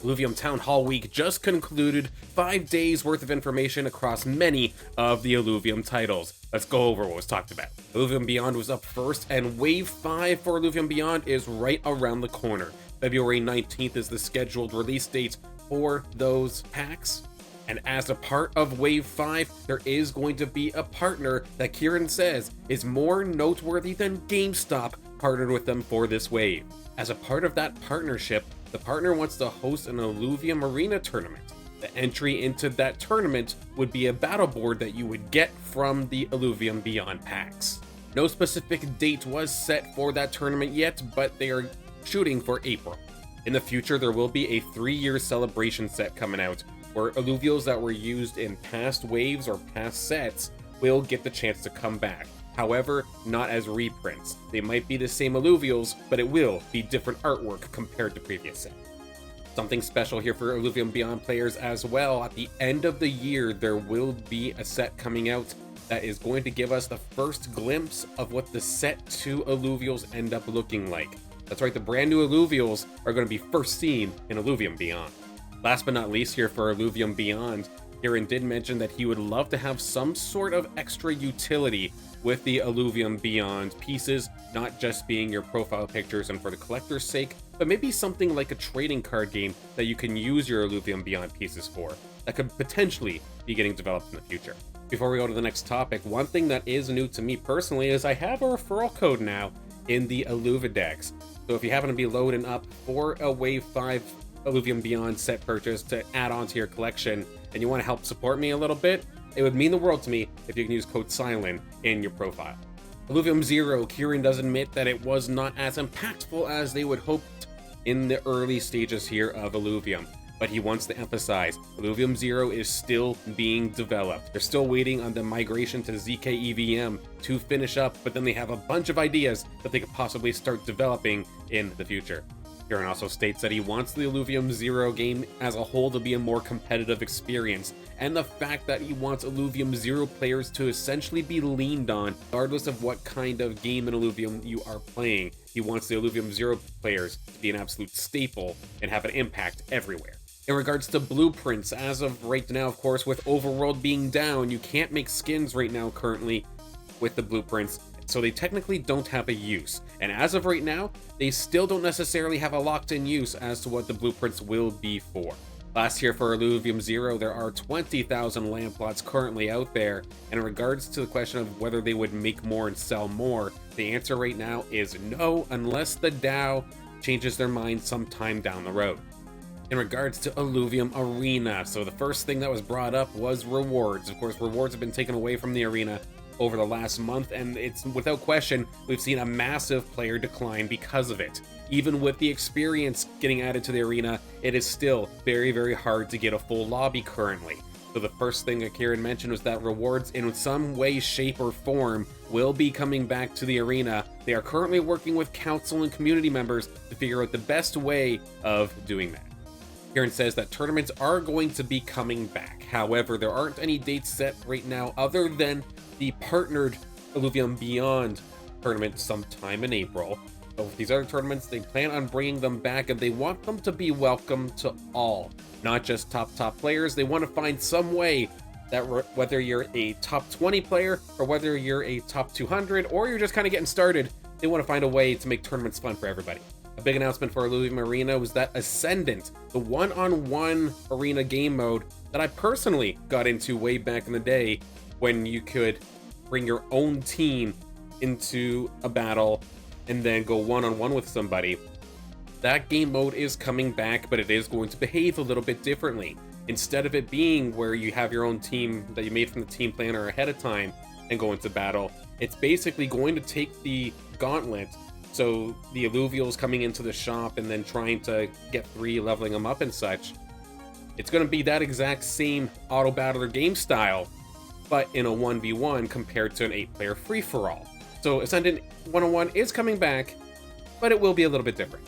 Illuvium Town Hall week just concluded, 5 days worth of information across many of the Illuvium titles. Let's go over what was talked about. Illuvium Beyond was up first, and Wave 5 for Illuvium Beyond is right around the corner. February 19th is the scheduled release date for those packs. And as a part of Wave 5, there is going to be a partner that Kieran says is more noteworthy than GameStop partnered with them for this wave. As a part of that partnership, the partner wants to host an Illuvium Arena tournament. The entry into that tournament would be a battle board that you would get from the Illuvium Beyond packs. No specific date was set for that tournament yet, but they are shooting for April. In the future, there will be a 3-year celebration set coming out, where Illuvials that were used in past waves or past sets will get the chance to come back. However, not as reprints. They might be the same Illuvials, but it will be different artwork compared to previous sets. Something special here for Illuvium Beyond players as well. At the end of the year, there will be a set coming out that is going to give us the first glimpse of what the set 2 Illuvials end up looking like. That's right, the brand new Illuvials are going to be first seen in Illuvium Beyond. Last but not least here for Illuvium Beyond, Kieran did mention that he would love to have some sort of extra utility with the Illuvium Beyond pieces, not just being your profile pictures and for the collector's sake, but maybe something like a trading card game that you can use your Illuvium Beyond pieces for, that could potentially be getting developed in the future. Before we go to the next topic, one thing that is new to me personally is I have a referral code now in the Illuvidex. So if you happen to be loading up for a Wave 5 Illuvium Beyond set purchase to add on to your collection, and you want to help support me a little bit, it would mean the world to me if you can use code SILEN in your profile. Illuvium Zero, Kieran does admit that it was not as impactful as they would hoped in the early stages here of Illuvium, but he wants to emphasize Illuvium Zero is still being developed. They're still waiting on the migration to ZK EVM to finish up, but then they have a bunch of ideas that they could possibly start developing in the future. Kieran also states that he wants the Illuvium Zero game as a whole to be a more competitive experience, and the fact that he wants Illuvium Zero players to essentially be leaned on, regardless of what kind of game in Illuvium you are playing. He wants the Illuvium Zero players to be an absolute staple and have an impact everywhere. In regards to blueprints, as of right now, of course, with Overworld being down, you can't make skins right now currently with the blueprints, so they technically don't have a use. And as of right now, they still don't necessarily have a locked-in use as to what the blueprints will be for. Last year for Illuvium Zero, there are 20,000 land plots currently out there, and in regards to the question of whether they would make more and sell more, the answer right now is no, unless the DAO changes their mind sometime down the road. In regards to Illuvium Arena, so the first thing that was brought up was rewards. Of course, rewards have been taken away from the arena over the last month, and it's without question we've seen a massive player decline because of it. Even with the experience getting added to the arena, it is still very, very hard to get a full lobby currently. So the first thing that Kieran mentioned was that rewards in some way, shape, or form will be coming back to the arena. They are currently working with council and community members to figure out the best way of doing that. Kieran says that tournaments are going to be coming back. However, there aren't any dates set right now other than the partnered Illuvium Beyond tournament sometime in April. But with these other tournaments, they plan on bringing them back, and they want them to be welcome to all, not just top players. They want to find some way that whether you're a top 20 player or whether you're a top 200 or you're just kind of getting started, they want to find a way to make tournaments fun for everybody. A big announcement for Illuvium Arena was that Ascendant, the one-on-one arena game mode that I personally got into way back in the day, when you could bring your own team into a battle and then go one-on-one with somebody. That game mode is coming back, but it is going to behave a little bit differently. Instead of it being where you have your own team that you made from the team planner ahead of time and go into battle, it's basically going to take the gauntlet, so the Illuvials coming into the shop and then trying to get 3, leveling them up and such. It's going to be that exact same auto-battler game style, but in a 1v1 compared to an 8-player free-for-all. So Ascendant 101 is coming back, but it will be a little bit different.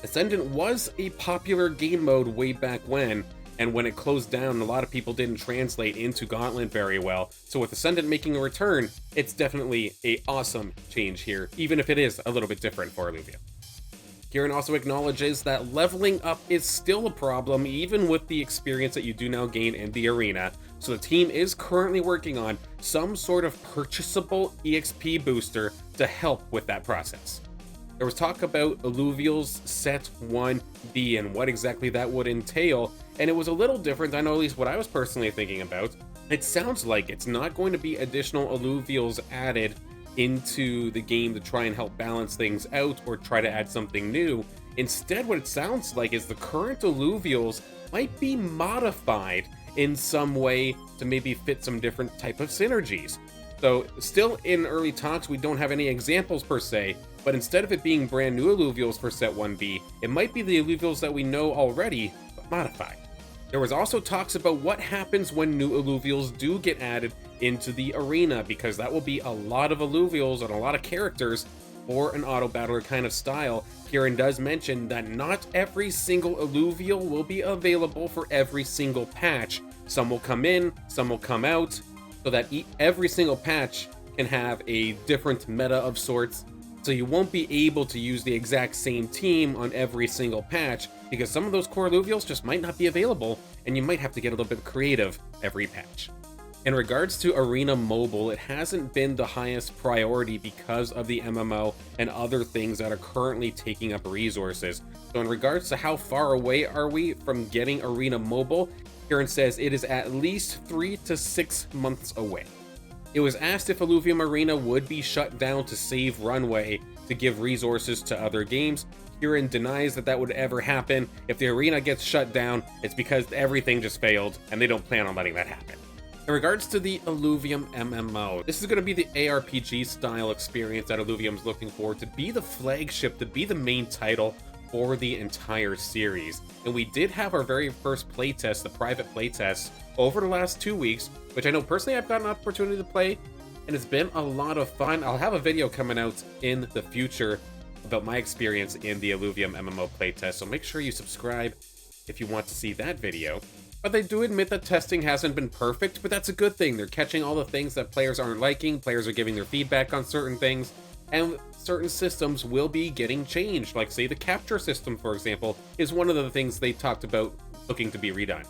Ascendant was a popular game mode way back when, and when it closed down, a lot of people didn't translate into Gauntlet very well. So with Ascendant making a return, it's definitely an awesome change here, even if it is a little bit different for Illuvium. Kieran also acknowledges that leveling up is still a problem even with the experience that you do now gain in the arena, so the team is currently working on some sort of purchasable EXP booster to help with that process. There was talk about Illuvium's Set 1B and what exactly that would entail, and it was a little different. I know at least what I was personally thinking about. It sounds like it's not going to be additional Illuviums added into the game to try and help balance things out or try to add something new. Instead, what it sounds like is the current Illuviums might be modified in some way to maybe fit some different type of synergies. So still in early talks, we don't have any examples per se, but instead of it being brand new Illuviums for Set 1B, it might be the Illuviums that we know already, but modified. There was also talks about what happens when new Illuviums do get added into the arena, because that will be a lot of Illuviums and a lot of characters for an auto battler kind of style. Kieran does mention that not every single Illuvium will be available for every single patch. Some will come in, some will come out, so that every single patch can have a different meta of sorts. So you won't be able to use the exact same team on every single patch, because some of those core Illuviums just might not be available, and you might have to get a little bit creative every patch. In regards to Arena Mobile, it hasn't been the highest priority because of the MMO and other things that are currently taking up resources. So in regards to how far away are we from getting Arena Mobile, Kieran says it is at least 3 to 6 months away. It was asked if Illuvium Arena would be shut down to save runway to give resources to other games. Kieran denies that that would ever happen. If the arena gets shut down, it's because everything just failed and they don't plan on letting that happen. In regards to the Illuvium MMO, this is going to be the ARPG style experience that Illuvium's looking for to be the flagship, to be the main title for the entire series. And we did have our very first playtest, the private playtest, over the last 2 weeks, which I know personally I've gotten an opportunity to play, and it's been a lot of fun. I'll have a video coming out in the future about my experience in the Illuvium MMO playtest, so make sure you subscribe if you want to see that video. But they do admit that testing hasn't been perfect, but that's a good thing. They're catching all the things that players aren't liking, players are giving their feedback on certain things, and certain systems will be getting changed. Like, say, the capture system, for example, is one of the things they talked about looking to be redone.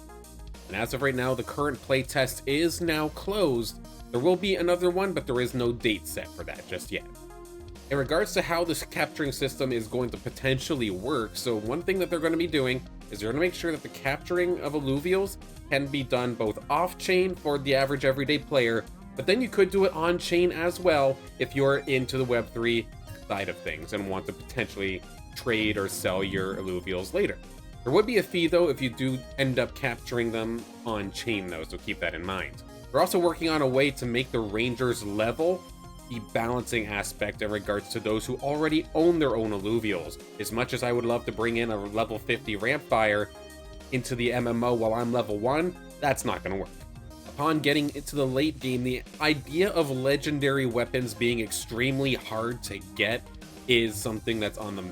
And as of right now, the current playtest is now closed. There will be another one, but there is no date set for that just yet. In regards to how this capturing system is going to potentially work, so one thing that they're going to be doing is they're going to make sure that the capturing of Illuviums can be done both off-chain for the average everyday player, but then you could do it on-chain as well if you're into the Web3 side of things and want to potentially trade or sell your Illuviums later. There would be a fee though if you do end up capturing them on-chain though, so keep that in mind. We're also working on a way to make the Rangers level the balancing aspect in regards to those who already own their own Illuviums. As much as I would love to bring in a level 50 Rampfire into the MMO while I'm level 1, that's not going to work. Upon getting into the late game, the idea of legendary weapons being extremely hard to get is something that's on the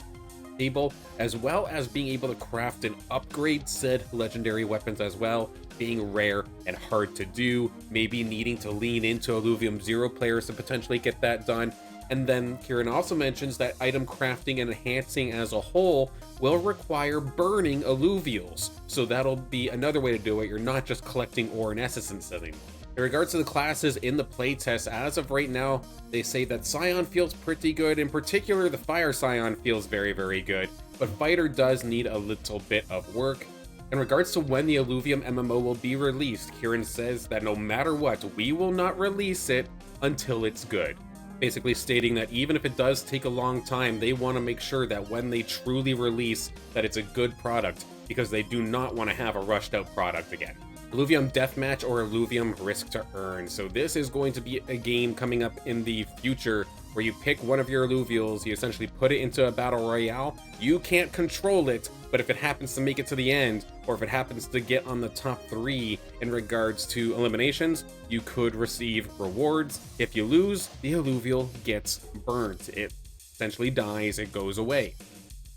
table, as well as being able to craft and upgrade said legendary weapons as well, being rare and hard to do, maybe needing to lean into Illuvium Zero players to potentially get that done. And then Kieran also mentions that item crafting and enhancing as a whole will require burning Illuviums, so that'll be another way to do it. You're not just collecting ore and essence anymore. In regards to the classes in the playtest, as of right now, they say that Scion feels pretty good. In particular, the Fire Scion feels very, very good, but Fighter does need a little bit of work. In regards to when the Illuvium MMO will be released, Kieran says that no matter what, we will not release it until it's good. Basically stating that even if it does take a long time, they want to make sure that when they truly release, that it's a good product, because they do not want to have a rushed out product again. Illuvium Deathmatch or Illuvium Risk to Earn. So this is going to be a game coming up in the future where you pick one of your Illuviums, you essentially put it into a battle royale. You can't control it, but if it happens to make it to the end, or if it happens to get on the top 3 in regards to eliminations, you could receive rewards. If you lose, the Illuvium gets burnt. It essentially dies, it goes away.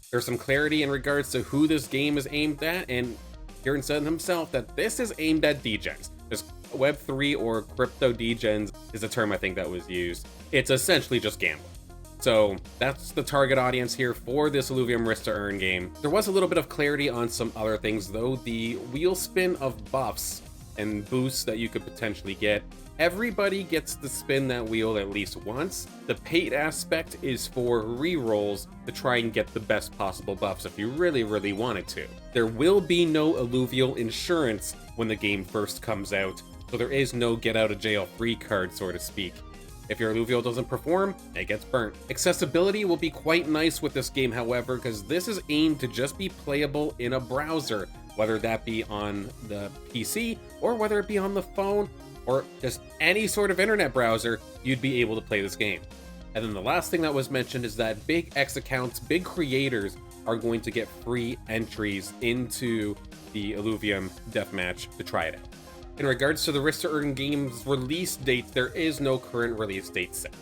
There's some clarity in regards to who this game is aimed at, and Kieran said himself that this is aimed at degens. This Web3 or crypto degens is a term I think that was used. It's essentially just gambling. So that's the target audience here for this Illuvium Risk to Earn game. There was a little bit of clarity on some other things though. The wheel spin of buffs and boosts that you could potentially get. Everybody gets to spin that wheel at least once. The paid aspect is for rerolls to try and get the best possible buffs if you really, really wanted to. There will be no alluvial insurance when the game first comes out, so there is no get out of jail free card, so to speak. If your alluvial doesn't perform, it gets burnt. Accessibility will be quite nice with this game, however, because this is aimed to just be playable in a browser, whether that be on the PC or whether it be on the phone or just any sort of internet browser, you'd be able to play this game. And then the last thing that was mentioned is that big X accounts, big creators are going to get free entries into the Illuvium Deathmatch to try it out. In regards to the Risk to Earn game's release date, there is no current release date set.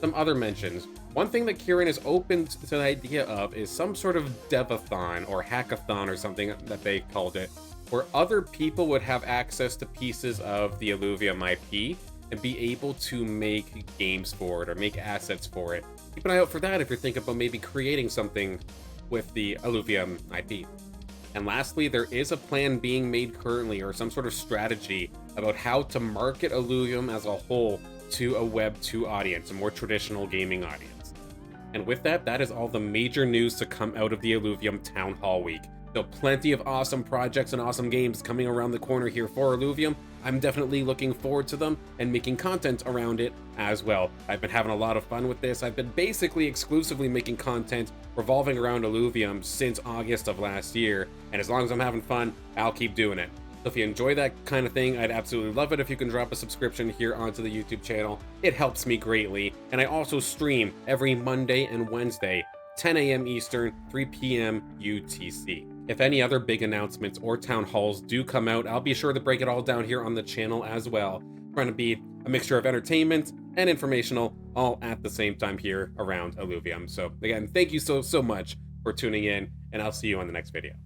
Some other mentions. One thing that Kieran is open to the idea of is some sort of devathon or hackathon or something that they called it, where other people would have access to pieces of the Illuvium IP and be able to make games for it or make assets for it. Keep an eye out for that if you're thinking about maybe creating something with the Illuvium IP. And lastly, there is a plan being made currently, or some sort of strategy about how to market Illuvium as a whole to a Web 2 audience, a more traditional gaming audience. And with that, that is all the major news to come out of the Illuvium Town Hall week. So plenty of awesome projects and awesome games coming around the corner here for Illuvium. I'm definitely looking forward to them and making content around it as well. I've been having a lot of fun with this. I've been basically exclusively making content revolving around Illuvium since August of last year, and as long as I'm having fun, I'll keep doing it. So if you enjoy that kind of thing, I'd absolutely love it if you can drop a subscription here onto the YouTube channel. It helps me greatly, and I also stream every Monday and Wednesday, 10 a.m. Eastern, 3 p.m. UTC. If any other big announcements or town halls do come out, I'll be sure to break it all down here on the channel as well. Trying to be a mixture of entertainment and informational all at the same time here around Illuvium. So again, thank you so much for tuning in, and I'll see you on the next video.